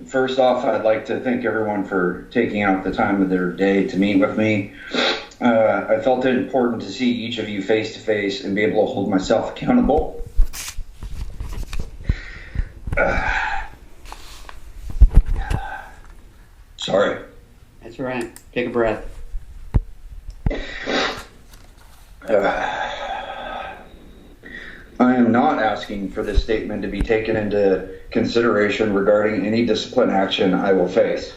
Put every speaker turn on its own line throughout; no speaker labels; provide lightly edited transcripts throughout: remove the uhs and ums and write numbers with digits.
First off, I'd like to thank everyone for taking out the time of their day to meet with me. I felt it important to see each of you face to face and be able to hold myself accountable. Sorry.
That's all right. Take a breath.
I am not asking for this statement to be taken into consideration regarding any discipline action I will face.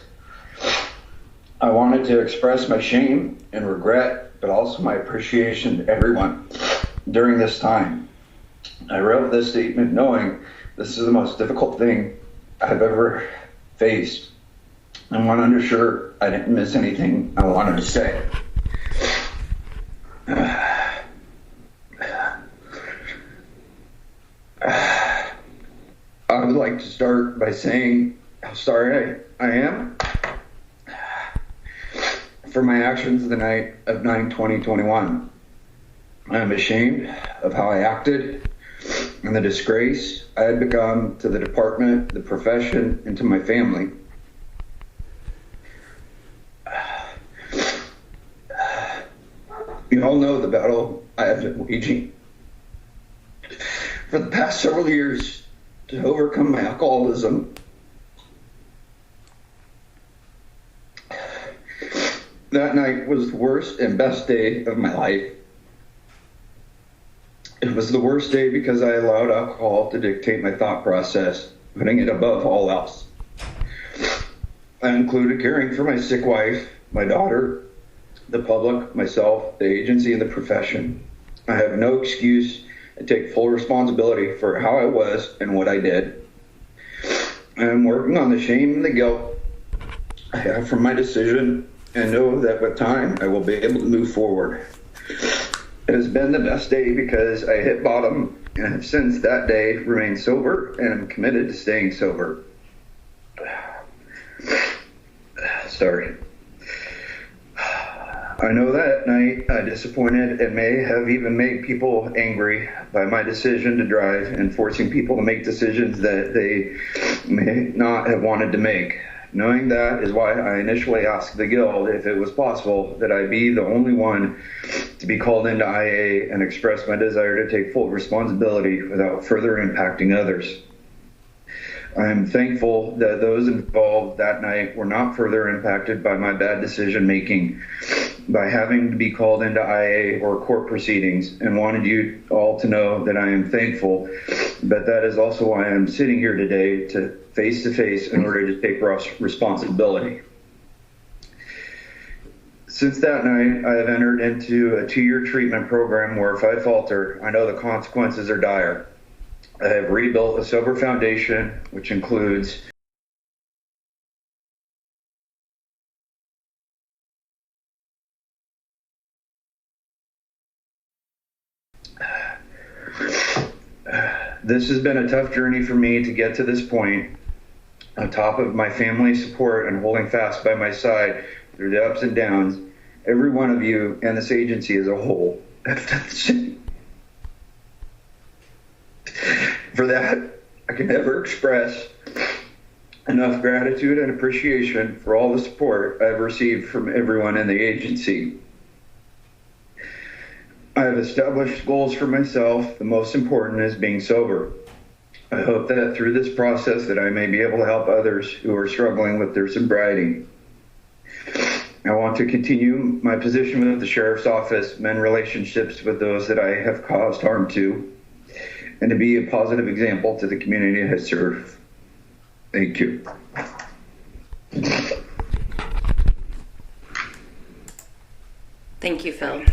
I wanted to express my shame and regret, but also my appreciation to everyone during this time. I wrote this statement knowing this is the most difficult thing I've ever faced. I want to ensure I didn't miss anything I wanted to say. I would like to start by saying how sorry I am for my actions the night of 9/20/21. I am ashamed of how I acted and the disgrace I had become to the department, the profession, and to my family. You all know the battle I have been waging for the past several years to overcome my alcoholism. That night was the worst and best day of my life. It was the worst day because I allowed alcohol to dictate my thought process, putting it above all else. That included caring for my sick wife, my daughter, the public, myself, the agency, and the profession. I have no excuse. I take full responsibility for how I was and what I did. I am working on the shame and the guilt I have from my decision and know that with time I will be able to move forward. It has been the best day because I hit bottom and have since that day remained sober and am committed to staying sober. Sorry. I know that night I disappointed and may have even made people angry by my decision to drive and forcing people to make decisions that they may not have wanted to make. Knowing that is why I initially asked the Guild if it was possible that I be the only one to be called into IA and express my desire to take full responsibility without further impacting others. I am thankful that those involved that night were not further impacted by my bad decision making by having to be called into IA or court proceedings, and wanted you all to know that I am thankful, but that is also why I'm sitting here today to face in order to take responsibility. Since that night, I have entered into a 2-year treatment program where if I falter, I know the consequences are dire. I have rebuilt a sober foundation, which includes this has been a tough journey for me to get to this point. On top of my family support and holding fast by my side through the ups and downs, every one of you and this agency as a whole have done the same. For that, I can never express enough gratitude and appreciation for all the support I've received from everyone in the agency. I have established goals for myself. The most important is being sober. I hope that through this process that I may be able to help others who are struggling with their sobriety. I want to continue my position with the Sheriff's Office, mend relationships with those that I have caused harm to, and to be a positive example to the community I serve. Thank you.
Thank you, Phil.